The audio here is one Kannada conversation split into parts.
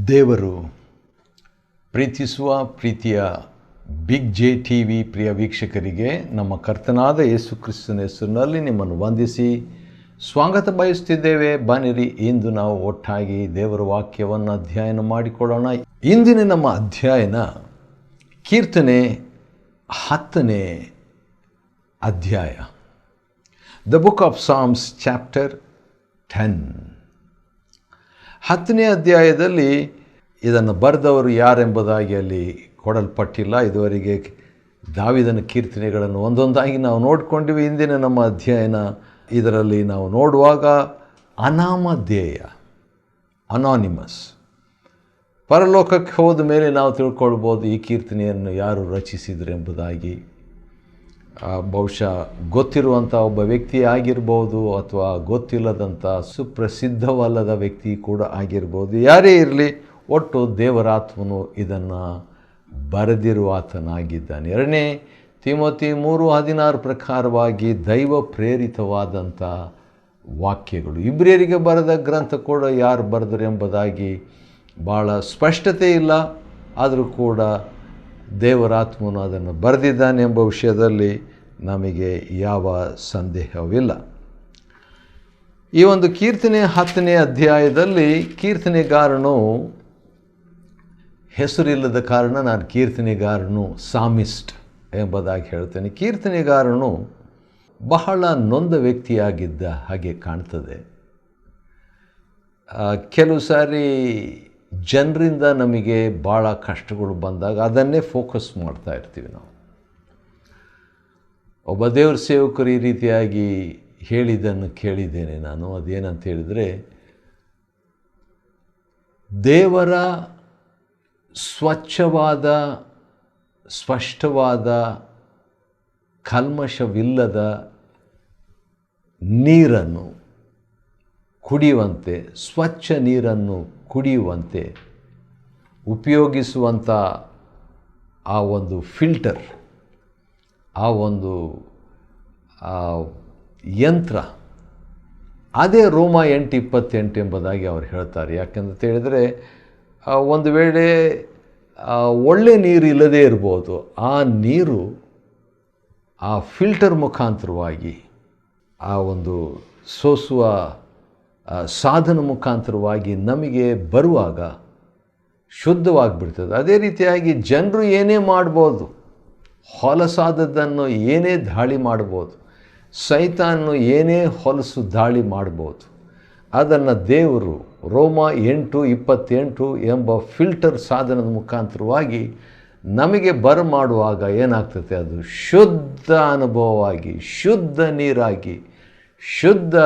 ದೇವರು ಪ್ರೀತಿಸುವ ಪ್ರೀತಿಯ ಬಿಗ್ ಜೆ ಟಿ ವಿ ಪ್ರಿಯ ವೀಕ್ಷಕರಿಗೆ ನಮ್ಮ ಕರ್ತನಾದ ಯೇಸು ಕ್ರಿಸ್ತನ ಹೆಸರಿನಲ್ಲಿ ನಿಮ್ಮನ್ನು ವಂದಿಸಿ ಸ್ವಾಗತ ಬಯಸುತ್ತಿದ್ದೇವೆ. ಬನ್ನಿರಿ, ಇಂದು ನಾವು ಒಟ್ಟಾಗಿ ದೇವರ ವಾಕ್ಯವನ್ನು ಅಧ್ಯಯನ ಮಾಡಿಕೊಳ್ಳೋಣ. ಇಂದಿನ ನಮ್ಮ ಅಧ್ಯಯನ ಕೀರ್ತನೆ 10ನೇ ಅಧ್ಯಾಯ, the book of Psalms chapter 10. 10ನೇ ಅಧ್ಯಾಯದಲ್ಲಿ ಇದನ್ನು ಬರೆದವರು ಯಾರೆಂಬುದಾಗಿ ಅಲ್ಲಿ ಕೊಡಲ್ಪಟ್ಟಿಲ್ಲ. ಇದುವರೆಗೆ ದಾವೀದನ ಕೀರ್ತನೆಗಳನ್ನು ಒಂದೊಂದಾಗಿ ನಾವು ನೋಡಿಕೊಂಡಿವಿ. ಇಂದಿನ ನಮ್ಮ ಅಧ್ಯಯನ ಇದರಲ್ಲಿ ನಾವು ನೋಡುವಾಗ ಅನಾಮಧೇಯ, ಅನಾನಿಮಸ್, ಪರಲೋಕಕ್ಕೆ ಹೋದ ಮೇಲೆ ನಾವು ತಿಳ್ಕೊಳ್ಬೋದು ಈ ಕೀರ್ತನೆಯನ್ನು ಯಾರು ರಚಿಸಿದರು ಎಂಬುದಾಗಿ. ಬಹುಶಃ ಗೊತ್ತಿರುವಂಥ ಒಬ್ಬ ವ್ಯಕ್ತಿ ಆಗಿರ್ಬೋದು, ಅಥವಾ ಗೊತ್ತಿಲ್ಲದಂಥ ಸುಪ್ರಸಿದ್ಧವಲ್ಲದ ವ್ಯಕ್ತಿ ಕೂಡ ಆಗಿರ್ಬೋದು. ಯಾರೇ ಇರಲಿ, ಒಟ್ಟು ದೇವರಾತ್ಮನು ಇದನ್ನು ಬರೆದಿರುವಾತನಾಗಿದ್ದಾನೆ. 2ನೇ ತಿಮೋತಿ 3:16 ಪ್ರಕಾರವಾಗಿ ದೈವ ಪ್ರೇರಿತವಾದಂಥ ವಾಕ್ಯಗಳು. ಇಬ್ರಿಯರಿಗೆ ಬರೆದ ಗ್ರಂಥ ಕೂಡ ಯಾರು ಬರೆದರು ಎಂಬುದಾಗಿ ಭಾಳ ಸ್ಪಷ್ಟತೆ ಇಲ್ಲ, ಆದರೂ ಕೂಡ ದೇವರಾತ್ಮನು ಅದನ್ನು ಬರೆದಿದ್ದಾನೆ ಎಂಬ ವಿಷಯದಲ್ಲಿ ನಮಗೆ ಯಾವ ಸಂದೇಹವಿಲ್ಲ. ಈ ಒಂದು ಕೀರ್ತನೆ 10ನೇ ಅಧ್ಯಾಯದಲ್ಲಿ ಕೀರ್ತನೆಗಾರನು ಹೆಸರಿಲ್ಲದ ಕಾರಣ ನಾನು ಕೀರ್ತನೆಗಾರನು ಸಾಮಿಸ್ಟ್ ಎಂಬುದಾಗಿ ಹೇಳ್ತೇನೆ. ಕೀರ್ತನೆಗಾರನು ಬಹಳ ನೊಂದ ವ್ಯಕ್ತಿಯಾಗಿದ್ದ ಹಾಗೆ ಕಾಣ್ತದೆ. ಕೆಲವು ಸಾರಿ ಜನರಿಂದ ನಮಗೆ ಭಾಳ ಕಷ್ಟಗಳು ಬಂದಾಗ ಅದನ್ನೇ ಫೋಕಸ್ ಮಾಡ್ತಾ ಇರ್ತೀವಿ ನಾವು. ಒಬ್ಬ ದೇವ್ರ ಸೇವಕರು ಈ ರೀತಿಯಾಗಿ ಹೇಳಿದ್ದನ್ನು ಕೇಳಿದ್ದೇನೆ ನಾನು. ಅದೇನಂತ ಹೇಳಿದರೆ, ದೇವರ ಸ್ವಚ್ಛವಾದ, ಸ್ಪಷ್ಟವಾದ, ಕಲ್ಮಶವಿಲ್ಲದ ನೀರನ್ನು ಕುಡಿಯುವಂತೆ, ಸ್ವಚ್ಛ ನೀರನ್ನು ಕುಡಿಯುವಂತೆ ಉಪಯೋಗಿಸುವಂಥ ಆ ಒಂದು ಫಿಲ್ಟರ್, ಆ ಒಂದು ಯಂತ್ರ, ಅದೇ ರೋಮ 8:28 ಎಂಬುದಾಗಿ ಅವರು ಹೇಳ್ತಾರೆ. ಯಾಕೆಂತ ಹೇಳಿದರೆ, ಒಂದು ವೇಳೆ ಒಳ್ಳೆ ನೀರು ಇಲ್ಲದೇ ಇರ್ಬೋದು, ಆ ನೀರು ಆ ಫಿಲ್ಟರ್ ಮುಖಾಂತರವಾಗಿ, ಆ ಒಂದು ಸೋಸುವ ಸಾಧನ ಮುಖಾಂತರವಾಗಿ ನಮಗೆ ಬರುವಾಗ ಶುದ್ಧವಾಗಿಬಿಡ್ತದೆ. ಅದೇ ರೀತಿಯಾಗಿ ಜನರು ಏನೇ ಮಾಡ್ಬೋದು, ಹೊಲಸಾದದ್ದನ್ನು ಏನೇ ದಾಳಿ ಮಾಡ್ಬೋದು, ಸೈತಾನು ಏನೇ ಹೊಲಸು ದಾಳಿ ಮಾಡ್ಬೋದು, ಅದನ್ನು ದೇವರು ರೋಮ 8:28 ಎಂಬ ಫಿಲ್ಟರ್ ಸಾಧನದ ಮುಖಾಂತರವಾಗಿ ನಮಗೆ ಬರಮಾಡುವಾಗ ಏನಾಗ್ತದೆ, ಅದು ಶುದ್ಧ ಅನುಭವವಾಗಿ, ಶುದ್ಧ ನೀರಾಗಿ, ಶುದ್ಧ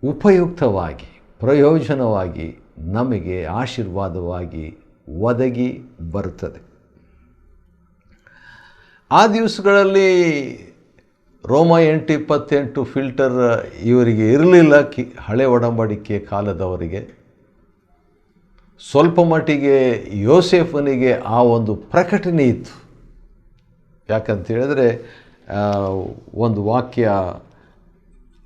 ಉಪಯುಕ್ತವಾಗಿ, ಪ್ರಯೋಜನವಾಗಿ ನಮಗೆ ಆಶೀರ್ವಾದವಾಗಿ ಒದಗಿ ಬರುತ್ತದೆ. ಆ ದಿವಸಗಳಲ್ಲಿ ರೋಮ 8:28 ಫಿಲ್ಟರ್ ಇವರಿಗೆ ಇರಲಿಲ್ಲ. ಹಳೆ ಒಡಂಬಡಿಕೆ ಕಾಲದವರಿಗೆ ಸ್ವಲ್ಪ ಮಟ್ಟಿಗೆ ಯೋಸೇಫನಿಗೆ ಆ ಒಂದು ಪ್ರಕಟಣೆ ಇತ್ತು. ಯಾಕಂತ ಹೇಳಿದ್ರೆ, ಒಂದು ವಾಕ್ಯ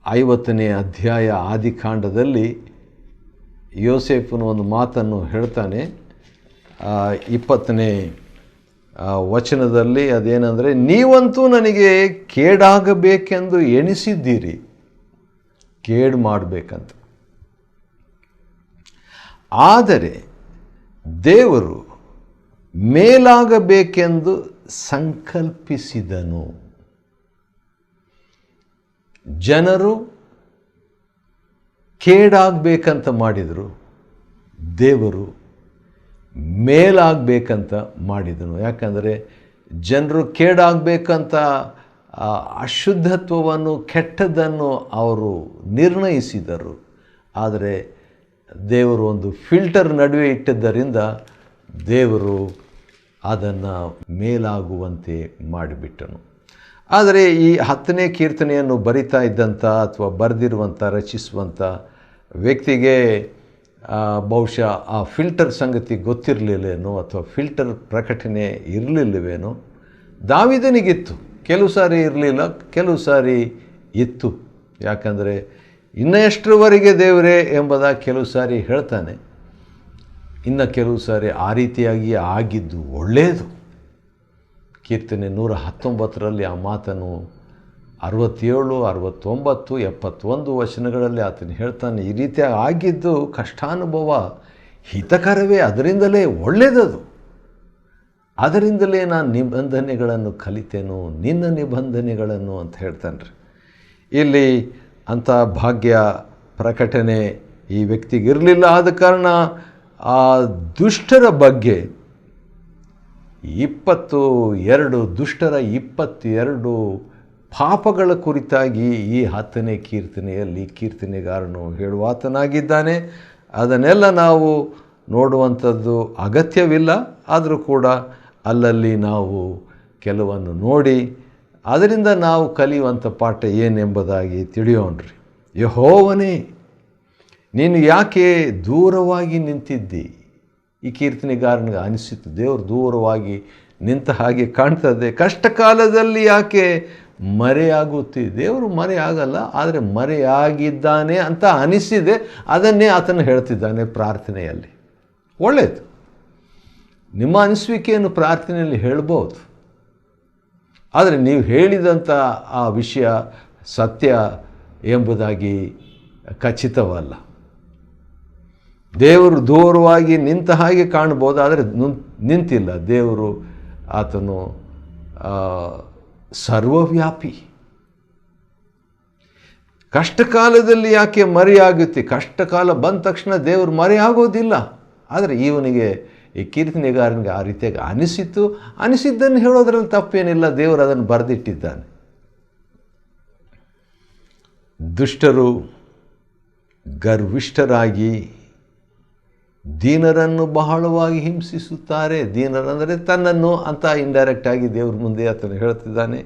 50ನೇ ಅಧ್ಯಾಯ ಆದಿಕಾಂಡದಲ್ಲಿ ಯೋಸೇಫನು ಒಂದು ಮಾತನ್ನು ಹೇಳ್ತಾನೆ. 20ನೇ ವಚನದಲ್ಲಿ ಅದೇನೆಂದರೆ, ನೀವಂತೂ ನನಗೆ ಕೇಡಾಗಬೇಕೆಂದು ಎಣಿಸಿದ್ದೀರಿ, ಕೇಡು ಮಾಡಬೇಕಂತ. ಆದರೆ ದೇವರು ಮೇಲಾಗಬೇಕೆಂದು ಸಂಕಲ್ಪಿಸಿದನು. ಜನರು ಕೇಡಾಗಬೇಕಂತ ಮಾಡಿದರು, ದೇವರು ಮೇಲಾಗಬೇಕಂತ ಮಾಡಿದನು. ಯಾಕಂದರೆ ಜನರು ಕೇಡಾಗಬೇಕಂತ ಅಶುದ್ಧತ್ವವನ್ನು, ಕೆಟ್ಟದ್ದನ್ನು ಅವರು ನಿರ್ಣಯಿಸಿದರು. ಆದರೆ ದೇವರು ಒಂದು ಫಿಲ್ಟರ್ ನಡುವೆ ಇಟ್ಟಿದ್ದರಿಂದ ದೇವರು ಅದನ್ನು ಮೇಲಾಗುವಂತೆ ಮಾಡಿಬಿಟ್ಟನು. ಆದರೆ ಈ 10ನೇ ಕೀರ್ತನೆಯನ್ನು ಬರಿತಾ ಇದ್ದಂಥ ಅಥವಾ ಬರೆದಿರುವಂಥ, ರಚಿಸುವಂಥ ವ್ಯಕ್ತಿಗೆ ಬಹುಶಃ ಆ ಫಿಲ್ಟರ್ ಸಂಗತಿ ಗೊತ್ತಿರಲಿಲ್ಲೇನೋ, ಅಥವಾ ಫಿಲ್ಟರ್ ಪ್ರಕಟಣೆ ಇರಲಿಲ್ಲವೇನೋ. ದಾವೀದನಿಗಿತ್ತು, ಕೆಲವು ಸಾರಿ ಇರಲಿಲ್ಲ, ಕೆಲವು ಸಾರಿ ಇತ್ತು. ಯಾಕಂದರೆ ಇನ್ನು ಎಷ್ಟರವರೆಗೆ ದೇವರೇ ಎಂಬುದಾಗಿ ಕೆಲವು ಸಾರಿ ಹೇಳ್ತಾನೆ. ಇನ್ನು ಕೆಲವು ಸಾರಿ ಆ ರೀತಿಯಾಗಿ ಆಗಿದ್ದು ಒಳ್ಳೆಯದು. ಕೀರ್ತನೆ 119ರಲ್ಲಿ ಆ ಮಾತನ್ನು 67, 69, 71 ವಚನಗಳಲ್ಲಿ ಆತನು ಹೇಳ್ತಾನೆ. ಈ ರೀತಿಯಾಗಿ ಆಗಿದ್ದು ಕಷ್ಟಾನುಭವ ಹಿತಕರವೇ, ಅದರಿಂದಲೇ ಒಳ್ಳೆಯದದು. ಅದರಿಂದಲೇ ನಾನು ನಿಬಂಧನೆಗಳನ್ನು ಕಲಿತೇನು, ನಿನ್ನ ನಿಬಂಧನೆಗಳನ್ನು ಅಂತ ಹೇಳ್ತಾನೆ ರೀ. ಇಲ್ಲಿ ಅಂಥ ಭಾಗ್ಯ ಪ್ರಕಟಣೆ ಈ ವ್ಯಕ್ತಿಗಿರಲಿಲ್ಲ. ಆದ ಕಾರಣ ಆ ದುಷ್ಟರ ಬಗ್ಗೆ 22 ದುಷ್ಟರ 22 ಪಾಪಗಳ ಕುರಿತಾಗಿ ಈ 10ನೇ ಕೀರ್ತನೆಯಲ್ಲಿ ಕೀರ್ತನೆಗಾರನು ಹೇಳುವಾತನಾಗಿದ್ದಾನೆ. ಅದನ್ನೆಲ್ಲ ನಾವು ನೋಡುವಂಥದ್ದು ಅಗತ್ಯವಿಲ್ಲ. ಆದರೂ ಕೂಡ ಅಲ್ಲಲ್ಲಿ ನಾವು ಕೆಲವನ್ನು ನೋಡಿ ಅದರಿಂದ ನಾವು ಕಲಿಯುವಂಥ ಪಾಠ ಏನೆಂಬುದಾಗಿ ತಿಳಿಯೋಣ್ರಿ. ಯೆಹೋವನೇ, ನೀನು ಯಾಕೆ ದೂರವಾಗಿ ನಿಂತಿದ್ದಿ? ಈ ಕೀರ್ತನೆಗಾರನಿಗೆ ಅನಿಸಿತು, ದೇವರು ದೂರವಾಗಿ ನಿಂತ ಹಾಗೆ ಕಾಣ್ತದೆ. ಕಷ್ಟ ಕಾಲದಲ್ಲಿ ಯಾಕೆ ಮರೆಯಾಗುತ್ತಿ? ದೇವರು ಮರೆಯಾಗಲ್ಲ, ಆದರೆ ಮರೆಯಾಗಿದ್ದಾನೆ ಅಂತ ಅನಿಸಿದೆ. ಅದನ್ನೇ ಆತನು ಹೇಳ್ತಿದ್ದಾನೆ ಪ್ರಾರ್ಥನೆಯಲ್ಲಿ. ಒಳ್ಳೆಯದು, ನಿಮ್ಮ ಅನಿಸುವಿಕೆಯನ್ನು ಪ್ರಾರ್ಥನೆಯಲ್ಲಿ ಹೇಳ್ಬೋದು. ಆದರೆ ನೀವು ಹೇಳಿದಂಥ ಆ ವಿಷಯ ಸತ್ಯ ಎಂಬುದಾಗಿ ಖಚಿತವಲ್ಲ. ದೇವರು ದೂರವಾಗಿ ನಿಂತ ಹಾಗೆ ಕಾಣ್ಬೋದು, ಆದರೆ ನಿಂತಿಲ್ಲ. ದೇವರು ಆತನು ಸರ್ವವ್ಯಾಪಿ. ಕಷ್ಟಕಾಲದಲ್ಲಿ ಯಾಕೆ ಮರೆಯಾಗುತ್ತೆ? ಕಷ್ಟಕಾಲ ಬಂದ ತಕ್ಷಣ ದೇವರು ಮರೆಯಾಗೋದಿಲ್ಲ. ಆದರೆ ಇವನಿಗೆ, ಈ ಕೀರ್ತನೆಗಾರನಿಗೆ ಆ ರೀತಿಯಾಗಿ ಅನಿಸಿದ್ದನ್ನು ಹೇಳೋದ್ರಲ್ಲಿ ತಪ್ಪೇನಿಲ್ಲ. ದೇವರು ಅದನ್ನು ಬರೆದಿಟ್ಟಿದ್ದಾನೆ. ದುಷ್ಟರು ಗರ್ವಿಷ್ಠರಾಗಿ ದೀನರನ್ನು ಬಹಳವಾಗಿ ಹಿಂಸಿಸುತ್ತಾರೆ. ದೀನರಂದರೆ ತನ್ನನ್ನು ಅಂತ ಇಂಡೈರೆಕ್ಟಾಗಿ ದೇವ್ರ ಮುಂದೆ ಆತನು ಹೇಳ್ತಿದ್ದಾನೆ.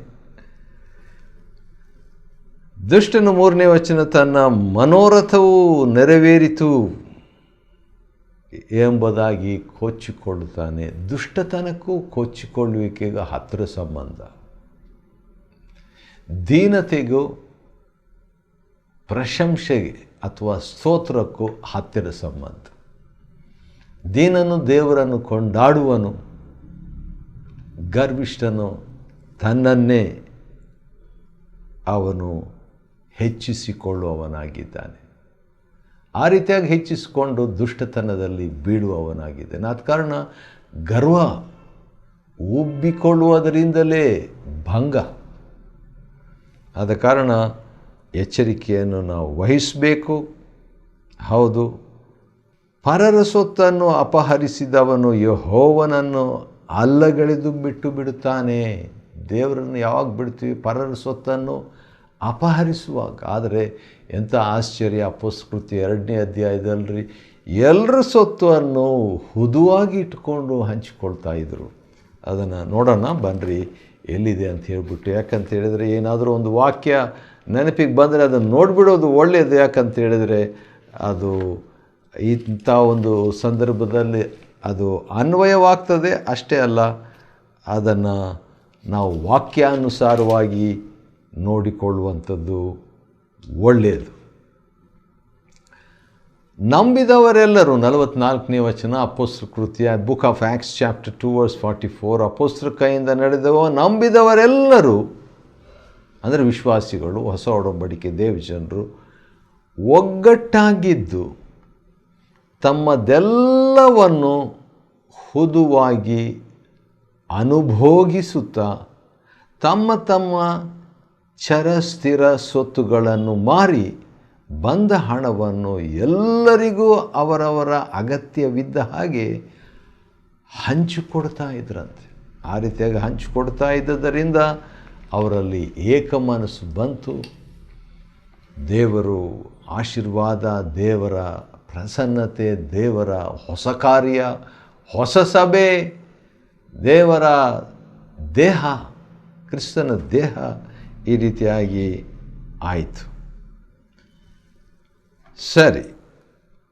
ದುಷ್ಟನು 3ನೇ ವಚನ, ತನ್ನ ಮನೋರಥವು ನೆರವೇರಿತು ಎಂಬುದಾಗಿ ಕೊಚ್ಚಿಕೊಳ್ಳುತ್ತಾನೆ. ದುಷ್ಟತನಕ್ಕೂ ಕೊಚ್ಚಿಕೊಳ್ಳುವಿಕೆಗೂ ಹತ್ತಿರ ಸಂಬಂಧ. ದೀನತೆಗೂ ಪ್ರಶಂಸೆಗೆ ಅಥವಾ ಸ್ತೋತ್ರಕ್ಕೂ ಹತ್ತಿರ ಸಂಬಂಧ. ದೀನನು ದೇವರನ್ನು ಕೊಂಡಾಡುವನು, ಗರ್ವಿಷ್ಠನು ತನ್ನನ್ನೇ ಅವನು ಹೆಚ್ಚಿಸಿಕೊಳ್ಳುವವನಾಗಿದ್ದಾನೆ. ಆ ರೀತಿಯಾಗಿ ಹೆಚ್ಚಿಸಿಕೊಂಡು ದುಷ್ಟತನದಲ್ಲಿ ಬೀಳುವವನಾಗಿದ್ದಾನೆ. ಆದ ಕಾರಣ ಗರ್ವ, ಉಬ್ಬಿಕೊಳ್ಳುವುದರಿಂದಲೇ ಭಂಗ. ಆದ ಕಾರಣ ಎಚ್ಚರಿಕೆಯನ್ನು ನಾವು ವಹಿಸಬೇಕು. ಹೌದು, ಪರರ ಸೊತ್ತನ್ನು ಅಪಹರಿಸಿದವನು ಯೆಹೋವನನ್ನು ಅಲ್ಲಗಳೆದು ಬಿಟ್ಟು ಬಿಡುತ್ತಾನೆ. ದೇವರನ್ನು ಯಾವಾಗ ಬಿಡ್ತೀವಿ? ಪರರ ಸೊತ್ತನ್ನು ಅಪಹರಿಸುವಾಗ. ಆದರೆ ಎಂಥ ಆಶ್ಚರ್ಯ! ಅಪೊಸ್ತಲಕೃತ್ಯ 2ನೇ ಅಧ್ಯಾಯದಲ್ಲಿ ಎಲ್ಲರ ಸೊತ್ತನ್ನು ಹುದುವಾಗಿ ಇಟ್ಕೊಂಡು ಹಂಚಿಕೊಳ್ತಾ ಇದ್ದರು. ಅದನ್ನು ನೋಡೋಣ ಬನ್ನಿರಿ, ಎಲ್ಲಿದೆ ಅಂತ ಹೇಳ್ಬಿಟ್ಟು. ಯಾಕಂತ ಹೇಳಿದರೆ, ಏನಾದರೂ ಒಂದು ವಾಕ್ಯ ನೆನಪಿಗೆ ಬಂದರೆ ಅದನ್ನು ನೋಡಿಬಿಡೋದು ಒಳ್ಳೆಯದು. ಯಾಕಂತ ಹೇಳಿದರೆ ಅದು ಇಂಥ ಒಂದು ಸಂದರ್ಭದಲ್ಲಿ ಅದು ಅನ್ವಯವಾಗ್ತದೆ. ಅಷ್ಟೇ ಅಲ್ಲ, ಅದನ್ನು ನಾವು ವಾಕ್ಯಾನುಸಾರವಾಗಿ ನೋಡಿಕೊಳ್ಳುವಂಥದ್ದು ಒಳ್ಳೆಯದು. ನಂಬಿದವರೆಲ್ಲರೂ 44ನೇ ವಚನ, ಅಪೊಸ್ತಲಕೃತ್ಯ book of acts chapter 2 verse 44. ಅಪೊಸ್ತಲರ ಕೈಯಿಂದ ನಡೆದವ ನಂಬಿದವರೆಲ್ಲರೂ, ಅಂದರೆ ವಿಶ್ವಾಸಿಗಳು, ಹೊಸ ಒಡಂಬಡಿಕೆ ದೇವಜನರು, ಒಗ್ಗಟ್ಟಾಗಿದ್ದು ತಮ್ಮದೆಲ್ಲವನ್ನು ಹುದುವಾಗಿ ಅನುಭೋಗಿಸುತ್ತಾ ತಮ್ಮ ತಮ್ಮ ಚರಸ್ಥಿರ ಸೊತ್ತುಗಳನ್ನು ಮಾರಿ ಬಂದ ಹಣವನ್ನು ಎಲ್ಲರಿಗೂ ಅವರವರ ಅಗತ್ಯವಿದ್ದ ಹಾಗೆ ಹಂಚಿಕೊಡ್ತಾ ಇದ್ರಂತೆ. ಆ ರೀತಿಯಾಗಿ ಹಂಚಿಕೊಡ್ತಾ ಇದ್ದದರಿಂದ ಅವರಲ್ಲಿ ಏಕ ಮನಸ್ಸು ಬಂತು. ದೇವರು ಆಶೀರ್ವಾದ, ದೇವರ ಪ್ರಸನ್ನತೆ, ದೇವರ ಹೊಸ ಕಾರ್ಯ, ಹೊಸ ಸಭೆ, ದೇವರ ದೇಹ, ಕ್ರಿಸ್ತನ ದೇಹ ಈ ರೀತಿಯಾಗಿ ಆಯಿತು. ಸರಿ,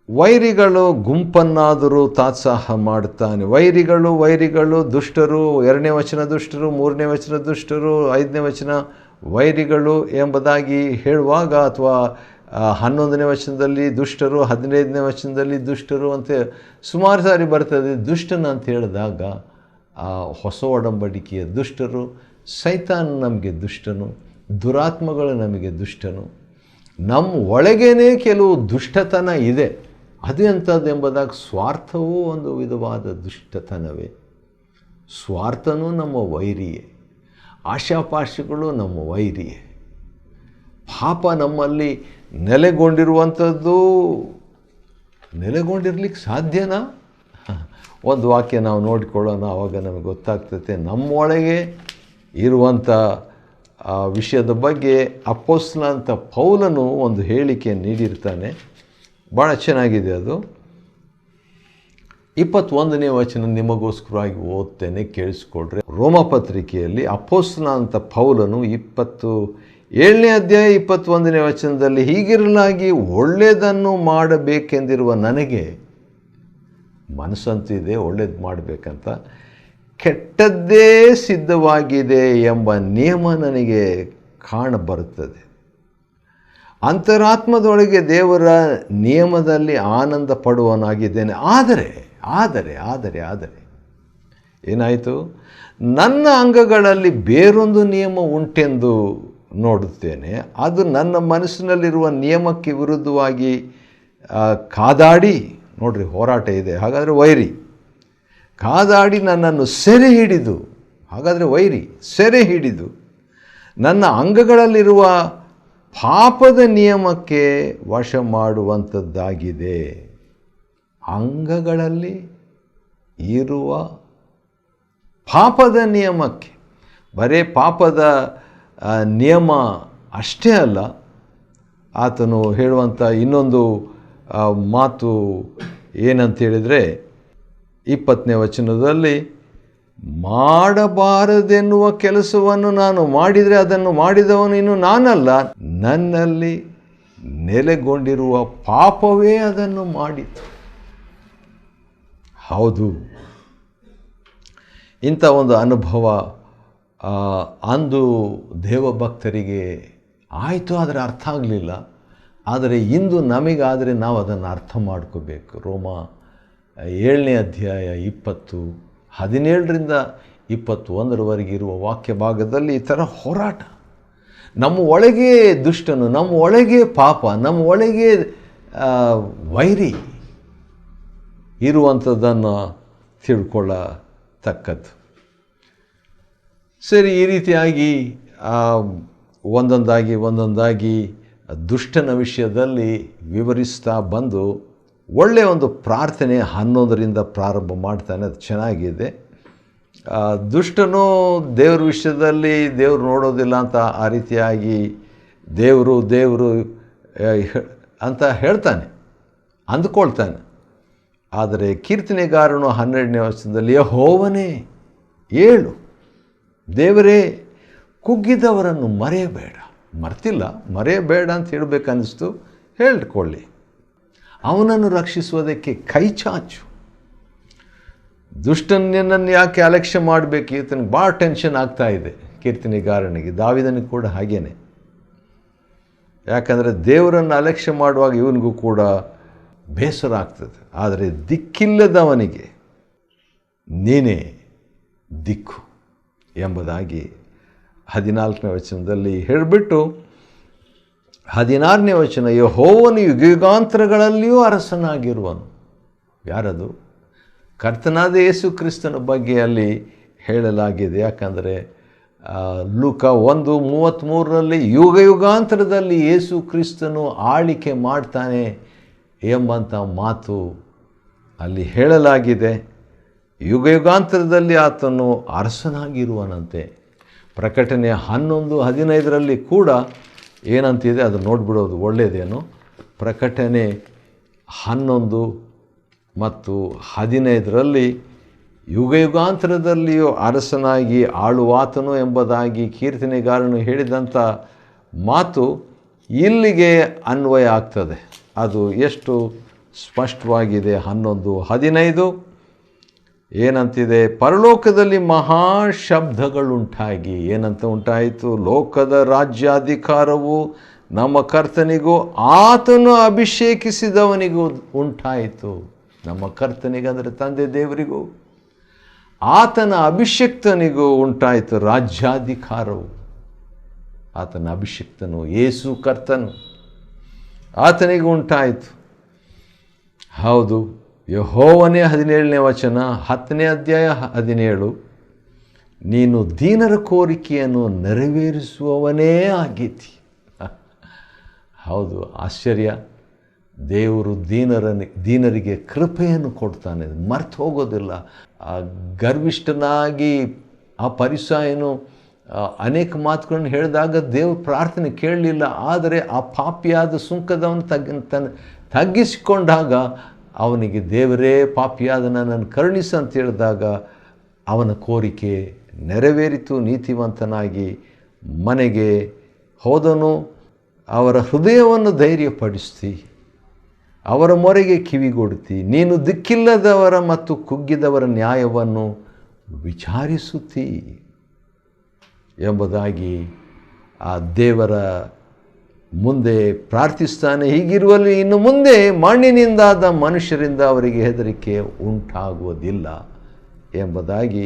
ವೈರಿಗಳು ಗುಂಪನ್ನಾದರೂ ತಾತ್ಸಾಹ ಮಾಡುತ್ತಾನೆ. ವೈರಿಗಳು ದುಷ್ಟರು. 2ನೇ ವಚನ ದುಷ್ಟರು, 3ನೇ ವಚನ ದುಷ್ಟರು, 5ನೇ ವಚನ ವೈರಿಗಳು ಎಂಬುದಾಗಿ ಹೇಳುವಾಗ, ಅಥವಾ 11ನೇ ವಚನದಲ್ಲಿ ದುಷ್ಟರು, 15ನೇ ವಚನದಲ್ಲಿ ದುಷ್ಟರು ಅಂತ ಸುಮಾರು ಸಾರಿ ಬರ್ತದೆ. ದುಷ್ಟನ ಅಂತ ಹೇಳಿದಾಗ ಹೊಸ ಒಡಂಬಡಿಕೆಯ ದುಷ್ಟರು, ಸೈತಾನ್ ನಮಗೆ ದುಷ್ಟನು, ದುರಾತ್ಮಗಳು ನಮಗೆ ದುಷ್ಟನು. ನಮ್ಮ ಒಳಗೇನೆ ಕೆಲವು ದುಷ್ಟತನ ಇದೆ. ಅದು ಎಂಥದ್ದು ಎಂಬುದಾಗಿ ಸ್ವಾರ್ಥವೂ ಒಂದು ವಿಧವಾದ ದುಷ್ಟತನವೇ. ಸ್ವಾರ್ಥನೂ ನಮ್ಮ ವೈರಿಯೇ, ಆಶಾಪಾಶಗಳು ನಮ್ಮ ವೈರಿಯೇ. ಪಾಪ ನಮ್ಮಲ್ಲಿ ನೆಲೆಗೊಂಡಿರ್ಲಿಕ್ಕೆ ಸಾಧ್ಯನಾ? ಒಂದು ವಾಕ್ಯ ನಾವು ನೋಡಿಕೊಳ್ಳೋಣ, ಆವಾಗ ನಮಗೆ ಗೊತ್ತಾಗ್ತದೆ ನಮ್ಮೊಳಗೆ ಇರುವಂಥ ವಿಷಯದ ಬಗ್ಗೆ. ಅಪೊಸ್ತಲನಾದಂಥ ಪೌಲನು ಒಂದು ಹೇಳಿಕೆ ನೀಡಿರ್ತಾನೆ, ಭಾಳ ಚೆನ್ನಾಗಿದೆ ಅದು. 21ನೇ ವಚನ ನಿಮಗೋಸ್ಕರವಾಗಿ ಓದ್ತೇನೆ, ಕೇಳಿಸ್ಕೊಳ್ರಿ. ರೋಮಪತ್ರಿಕೆಯಲ್ಲಿ ಅಪೊಸ್ತಲನಾದಂಥ ಪೌಲನು 27ನೇ ಅಧ್ಯಾಯ 21ನೇ ವಚನದಲ್ಲಿ, ಹೀಗಿರಲಾಗಿ ಒಳ್ಳೆಯದನ್ನು ಮಾಡಬೇಕೆಂದಿರುವ ನನಗೆ ಮನಸ್ಸಂತಿದೆ ಒಳ್ಳೇದು ಮಾಡಬೇಕಂತ, ಕೆಟ್ಟದ್ದೇ ಸಿದ್ಧವಾಗಿದೆ ಎಂಬ ನಿಯಮ ನನಗೆ ಕಾಣಬರುತ್ತದೆ. ಅಂತರಾತ್ಮದೊಳಗೆ ದೇವರ ನಿಯಮದಲ್ಲಿ ಆನಂದ ಪಡುವವನಾಗಿದ್ದೇನೆ. ಆದರೆ ಏನಾಯಿತು? ನನ್ನ ಅಂಗಗಳಲ್ಲಿ ಬೇರೊಂದು ನಿಯಮ ಉಂಟೆಂದು ನೋಡುತ್ತೇನೆ. ಅದು ನನ್ನ ಮನಸ್ಸಿನಲ್ಲಿರುವ ನಿಯಮಕ್ಕೆ ವಿರುದ್ಧವಾಗಿ ಕಾದಾಡಿ, ನೋಡ್ರಿ ಹೋರಾಟ ಇದೆ, ಹಾಗಾದರೆ ವೈರಿ. ಕಾದಾಡಿ ನನ್ನನ್ನು ಸೆರೆ ಹಿಡಿದು, ಹಾಗಾದರೆ ವೈರಿ ಸೆರೆ ಹಿಡಿದು ನನ್ನ ಅಂಗಗಳಲ್ಲಿರುವ ಪಾಪದ ನಿಯಮಕ್ಕೆ ವಶ ಮಾಡುವಂಥದ್ದಾಗಿದೆ. ಅಂಗಗಳಲ್ಲಿ ಇರುವ ಪಾಪದ ನಿಯಮಕ್ಕೆ, ಬರೇ ಪಾಪದ ನಿಯಮ ಅಷ್ಟೇ ಅಲ್ಲ, ಆತನು ಹೇಳುವಂಥ ಇನ್ನೊಂದು ಮಾತು ಏನಂತೇಳಿದರೆ 20ನೇ ವಚನದಲ್ಲಿ, ಮಾಡಬಾರದೆನ್ನುವ ಕೆಲಸವನ್ನು ನಾನು ಮಾಡಿದರೆ ಅದನ್ನು ಮಾಡಿದವನು ಇನ್ನು ನಾನಲ್ಲ, ನನ್ನಲ್ಲಿ ನೆಲೆಗೊಂಡಿರುವ ಪಾಪವೇ ಅದನ್ನು ಮಾಡಿತು. ಹೌದು, ಇಂಥ ಒಂದು ಅನುಭವ ಅಂದು ದೇವಭಕ್ತರಿಗೆ ಆಯಿತು, ಆದರೆ ಅರ್ಥ ಆಗಲಿಲ್ಲ. ಆದರೆ ಇಂದು ನಮಗಾದರೆ ನಾವು ಅದನ್ನು ಅರ್ಥ ಮಾಡ್ಕೋಬೇಕು. ರೋಮ 7ನೇ ಅಧ್ಯಾಯ 17ರಿಂದ 21 ಇರುವ ವಾಕ್ಯ ಭಾಗದಲ್ಲಿ ಈ ಥರ ಹೋರಾಟ. ನಮ್ಮ ಒಳಗೆ ದುಷ್ಟನು, ನಮ್ಮ ಒಳಗೆ ಪಾಪ, ನಮ್ಮ ಒಳಗೆ ವೈರಿ ಇರುವಂಥದ್ದನ್ನು ತಿಳ್ಕೊಳ್ಳತಕ್ಕದ್ದು. ಸರಿ, ಈ ರೀತಿಯಾಗಿ ಒಂದೊಂದಾಗಿ ದುಷ್ಟನ ವಿಷಯದಲ್ಲಿ ವಿವರಿಸ್ತಾ ಬಂದು ಒಳ್ಳೆಯ ಒಂದು ಪ್ರಾರ್ಥನೆ 11ರಿಂದ ಪ್ರಾರಂಭ ಮಾಡ್ತಾನೆ. ಅದು ಚೆನ್ನಾಗಿದೆ. ದುಷ್ಟನು ದೇವ್ರ ವಿಷಯದಲ್ಲಿ ದೇವರು ನೋಡೋದಿಲ್ಲ ಅಂತ ಆ ರೀತಿಯಾಗಿ ದೇವರು ಅಂತ ಹೇಳ್ತಾನೆ, ಅಂದುಕೊಳ್ತಾನೆ. ಆದರೆ ಕೀರ್ತನೆಗಾರನು 12ನೇ ವಚನದಲ್ಲಿ, ಯೆಹೋವನೇ ಏಳು, ದೇವರೇ ಕುಗ್ಗಿದವರನ್ನು ಮರೆಯಬೇಡ. ಮರೆಯಬೇಡ ಅಂತ ಹೇಳಬೇಕನ್ನಿಸ್ತು, ಹೇಳ್ಕೊಳ್ಳಿ. ಅವನನ್ನು ರಕ್ಷಿಸುವುದಕ್ಕೆ ಕೈ ಚಾಚು. ದುಷ್ಟನನ್ನು ಯಾಕೆ ಅಲಕ್ಷ್ಯ ಮಾಡಬೇಕು? ಈತನಿಗೆ ಭಾಳ ಟೆನ್ಷನ್ ಆಗ್ತಾ ಇದೆ ಕೀರ್ತನೆಗಾರನಿಗೆ, ದಾವಿದನಿಗೆ ಕೂಡ ಹಾಗೇನೆ. ಯಾಕಂದರೆ ದೇವರನ್ನು ಅಲಕ್ಷ್ಯ ಮಾಡುವಾಗ ಇವನಿಗೂ ಕೂಡ ಬೇಸರ ಆಗ್ತದೆ. ಆದರೆ ದಿಕ್ಕಿಲ್ಲದವನಿಗೆ ನೀನೇ ದಿಕ್ಕು ಎಂಬುದಾಗಿ 14ನೇ ವಚನದಲ್ಲಿ ಹೇಳಿಬಿಟ್ಟು 16ನೇ ವಚನ, ಯೆಹೋವನು ಯುಗಯುಗಾಂತರಗಳಲ್ಲಿಯೂ ಅರಸನಾಗಿರುವನು. ಯಾರದು? ಕರ್ತನಾದ ಯೇಸು ಕ್ರಿಸ್ತನ ಬಗ್ಗೆ ಅಲ್ಲಿ ಹೇಳಲಾಗಿದೆ. ಯಾಕಂದರೆ ಲೂಕ 1:33 ಯುಗಯುಗಾಂತರದಲ್ಲಿ ಯೇಸು ಕ್ರಿಸ್ತನು ಆಳಿಕೆ ಮಾಡ್ತಾನೆ ಎಂಬಂಥ ಮಾತು ಅಲ್ಲಿ ಹೇಳಲಾಗಿದೆ. ಯುಗಯುಗಾಂತರದಲ್ಲಿ ಆತನು ಅರಸನಾಗಿರುವನಂತೆ. ಪ್ರಕಟಣೆ 11:15 ಕೂಡ ಏನಂತಿದೆ ಅದು ನೋಡಿಬಿಡೋದು ಒಳ್ಳೆಯದೇನು. ಪ್ರಕಟಣೆ 11 ಮತ್ತು 15 ಯುಗಯುಗಾಂತರದಲ್ಲಿಯೂ ಅರಸನಾಗಿ ಆಳುವಾತನು ಎಂಬುದಾಗಿ ಕೀರ್ತನೆಗಾರನು ಹೇಳಿದಂಥ ಮಾತು ಇಲ್ಲಿಗೆ ಅನ್ವಯ ಆಗ್ತದೆ. ಅದು ಎಷ್ಟು ಸ್ಪಷ್ಟವಾಗಿದೆ. 11:15 ಏನಂತಿದೆ? ಪರಲೋಕದಲ್ಲಿ ಮಹಾಶಬ್ದಗಳುಂಟಾಗಿ, ಏನಂತ ಉಂಟಾಯಿತು? ಲೋಕದ ರಾಜ್ಯಾಧಿಕಾರವು ನಮ್ಮ ಕರ್ತನಿಗೂ ಆತನು ಅಭಿಷೇಕಿಸಿದವನಿಗೂ ಉಂಟಾಯಿತು. ನಮ್ಮ ಕರ್ತನಿಗೆ ಅಂದರೆ ತಂದೆ ದೇವರಿಗೂ ಆತನ ಅಭಿಷಕ್ತನಿಗೂ ಉಂಟಾಯಿತು ರಾಜ್ಯಾಧಿಕಾರವು. ಆತನ ಅಭಿಷಕ್ತನು ಯೇಸು ಕರ್ತನು, ಆತನಿಗೆ ಉಂಟಾಯಿತು. ಹೌದು, ಯೆಹೋವನೇ 17ನೇ ವಚನ 10ನೇ ಅಧ್ಯಾಯ 17, ನೀನು ದೀನರ ಕೋರಿಕೆಯನ್ನು ನೆರವೇರಿಸುವವನೇ ಆಗೀತಿ. ಹೌದು, ಆಶ್ಚರ್ಯ. ದೇವರು ದೀನರಿಗೆ ಕೃಪೆಯನ್ನು ಕೊಡ್ತಾನೆ, ಮರ್ತು ಹೋಗೋದಿಲ್ಲ. ಗರ್ವಿಷ್ಠನಾಗಿ ಆ ಪರಿಸಾಯನು ಅನೇಕ ಮಾತುಗಳನ್ನು ಹೇಳಿದಾಗ ದೇವ್ರ ಪ್ರಾರ್ಥನೆ ಕೇಳಲಿಲ್ಲ. ಆದರೆ ಆ ಪಾಪಿಯಾದ ಸುಂಕದವನು ತಗ್ಗಿಸಿಕೊಂಡಾಗ ಅವನಿಗೆ ದೇವರೇ ಪಾಪಿಯಾದ ನನ್ನನ್ನು ಕರುಣಿಸು ಅಂತ ಹೇಳಿದಾಗ ಅವನ ಕೋರಿಕೆ ನೆರವೇರಿತು. ನೀತಿವಂತನಾಗಿ ಮನೆಗೆ ಹೋದನು. ಅವರ ಹೃದಯವನ್ನು ಧೈರ್ಯಪಡಿಸ್ತಿ, ಅವರ ಮೊರೆಗೆ ಕಿವಿಗೊಡುತ್ತಿ, ನೀನು ದಿಕ್ಕಿಲ್ಲದವರ ಮತ್ತು ಕುಗ್ಗಿದವರ ನ್ಯಾಯವನ್ನು ವಿಚಾರಿಸುತ್ತಿ ಎಂಬುದಾಗಿ ಆ ದೇವರ ಮುಂದೆ ಪ್ರಾರ್ಥಿಸ್ತಾನೆ. ಹೀಗಿರುವಲ್ಲಿ ಇನ್ನು ಮುಂದೆ ಮಣ್ಣಿನಿಂದಾದ ಮನುಷ್ಯರಿಂದ ಅವರಿಗೆ ಹೆದರಿಕೆ ಉಂಟಾಗುವುದಿಲ್ಲ ಎಂಬುದಾಗಿ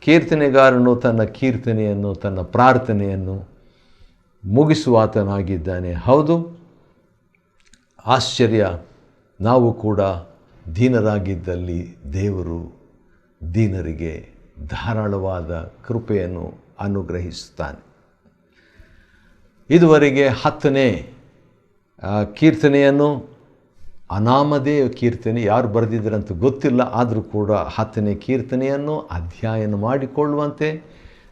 ಕೀರ್ತನೆಗಾರನು ತನ್ನ ಕೀರ್ತನೆಯನ್ನು, ತನ್ನ ಪ್ರಾರ್ಥನೆಯನ್ನು ಮುಗಿಸುವಾತನಾಗಿದ್ದಾನೆ. ಹೌದು, ಆಶ್ಚರ್ಯ. ನಾವು ಕೂಡ ದೀನರಾಗಿದ್ದಲ್ಲಿ ದೇವರು ದೀನರಿಗೆ ಧಾರಾಳವಾದ ಕೃಪೆಯನ್ನು ಅನುಗ್ರಹಿಸುತ್ತಾನೆ. ಇದುವರೆಗೆ 10ನೇ ಕೀರ್ತನೆಯನ್ನು, ಅನಾಮಧೇಯ ಕೀರ್ತನೆ, ಯಾರು ಬರೆದಿದ್ದರಂತ ಗೊತ್ತಿಲ್ಲ, ಆದರೂ ಕೂಡ 10ನೇ ಕೀರ್ತನೆಯನ್ನು ಅಧ್ಯಯನ ಮಾಡಿಕೊಳ್ಳುವಂತೆ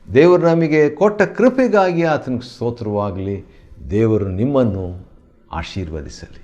ದೇವರು ನಮಗೆ ಕೊಟ್ಟ ಕೃಪೆಗಾಗಿ ಆತನಿಗೆ ಸ್ತೋತ್ರವಾಗಲಿ. ದೇವರು ನಿಮ್ಮನ್ನು ಆಶೀರ್ವದಿಸಲಿ.